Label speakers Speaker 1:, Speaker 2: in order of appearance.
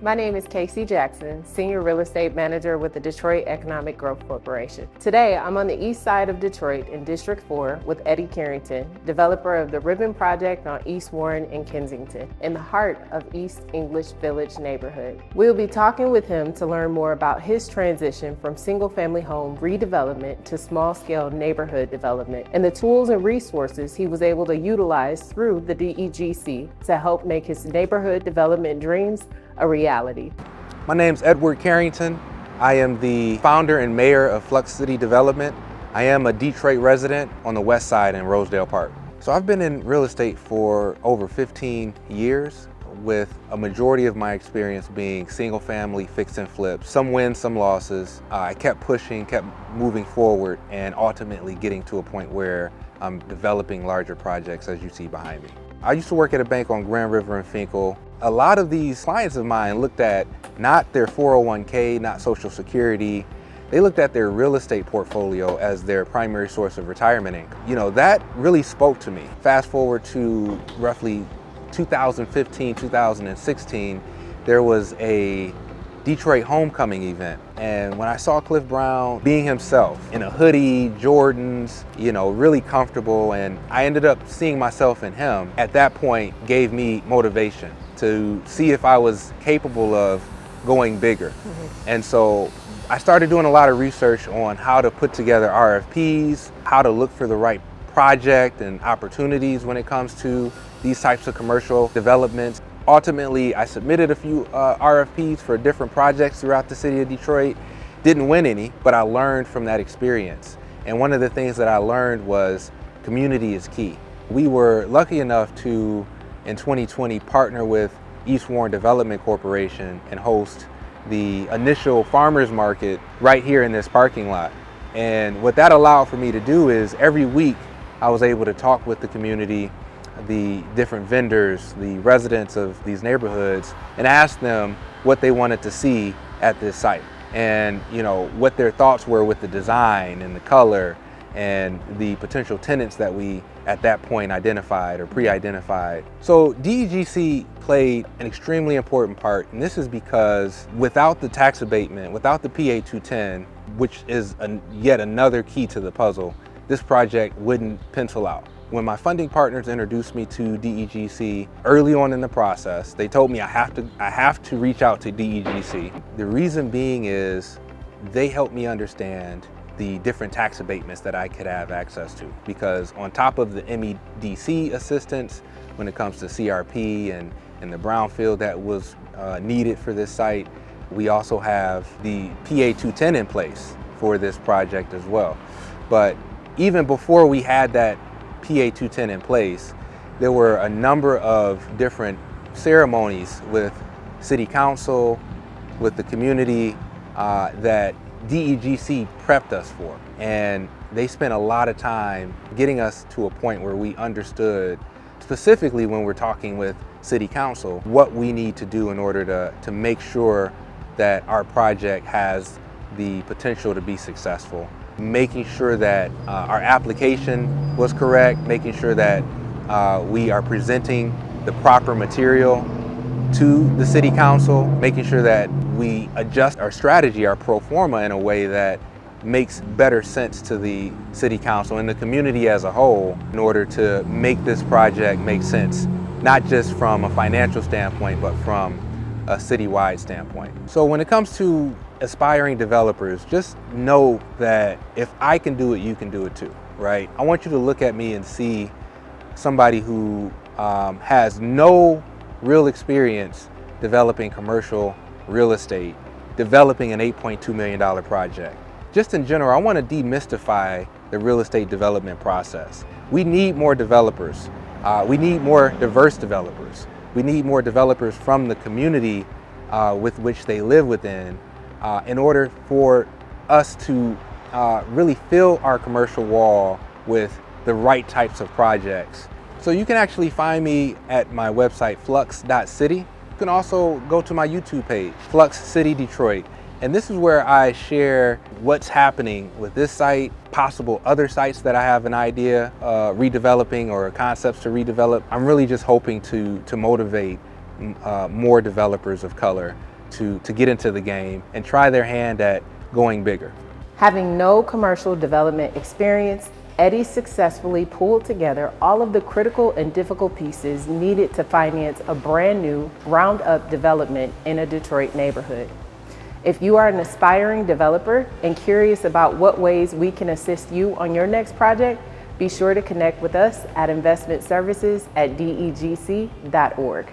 Speaker 1: My name is Casey Jackson, Senior Real Estate Manager with the Detroit Economic Growth Corporation. Today, I'm on the east side of Detroit in District 4 with Eddy Carrington, developer of the Ribbon Project on East Warren and Kensington, in the heart of East English Village neighborhood. We'll be talking with him to learn more about his transition from single-family home redevelopment to small-scale neighborhood development and the tools and resources he was able to utilize through the DEGC to help make his neighborhood development dreams a reality.
Speaker 2: My name's Edward Carrington. I am the founder and mayor of Flux City Development. I am a Detroit resident on the west side in Rosedale Park. So I've been in real estate for over 15 years, with a majority of my experience being single family fix and flips, some wins, some losses. I kept pushing, kept moving forward, and ultimately getting to a point where I'm developing larger projects, as you see behind me. I used to work at a bank on Grand River and Finkel. A lot of these clients of mine looked at not their 401k, not Social Security. They looked at their real estate portfolio as their primary source of retirement income. You know, that really spoke to me. Fast forward to roughly 2015, 2016, there was a Detroit homecoming event. And when I saw Cliff Brown being himself in a hoodie, Jordans, you know, really comfortable, and I ended up seeing myself in him, at that point gave me motivation to see if I was capable of going bigger. And so I started doing a lot of research on how to put together RFPs, how to look for the right project and opportunities when it comes to these types of commercial developments. Ultimately, I submitted a few RFPs for different projects throughout the city of Detroit. Didn't win any, but I learned from that experience. And one of the things that I learned was community is key. We were lucky enough to, in 2020, partner with East Warren Development Corporation and host the initial farmers market right here in this parking lot. And what that allowed for me to do is every week I was able to talk with the community, the different vendors, the residents of these neighborhoods, and ask them what they wanted to see at this site, and you know, what their thoughts were with the design and the color and the potential tenants that we at that point identified or pre-identified. So DEGC played an extremely important part, and this is because without the tax abatement, without the PA 210, which is yet another key to the puzzle, this project wouldn't pencil out. When my funding partners introduced me to DEGC early on in the process, they told me I have to reach out to DEGC. The reason being is they helped me understand the different tax abatements that I could have access to, because on top of the MEDC assistance when it comes to CRP and the brownfield that was needed for this site, we also have the PA 210 in place for this project as well. But even before we had that PA 210 in place, there were a number of different ceremonies with City Council, with the community that DEGC prepped us for. And they spent a lot of time getting us to a point where we understood, specifically when we're talking with City Council, what we need to do in order to make sure that our project has the potential to be successful. Making sure that our application was correct, making sure that we are presenting the proper material to the City Council, making sure that we adjust our strategy, our pro forma, in a way that makes better sense to the City Council and the community as a whole, in order to make this project make sense, not just from a financial standpoint, but from a citywide standpoint. So when it comes to aspiring developers, just know that if I can do it, you can do it too, right? I want you to look at me and see somebody who has no real experience developing commercial real estate, developing an $8.2 million project. Just in general, I want to demystify the real estate development process. We need more developers. We need more diverse developers. We need more developers from the community with which they live within, in order for us to really fill our commercial wall with the right types of projects. So you can actually find me at my website, flux.city. You can also go to my YouTube page, Flux City Detroit. And this is where I share what's happening with this site, possible other sites that I have an idea redeveloping or concepts to redevelop. I'm really just hoping to motivate more developers of color to get into the game and try their hand at going bigger.
Speaker 1: Having no commercial development experience, Eddy successfully pulled together all of the critical and difficult pieces needed to finance a brand new, ground-up development in a Detroit neighborhood. If you are an aspiring developer and curious about what ways we can assist you on your next project, be sure to connect with us at investmentservices@degc.org.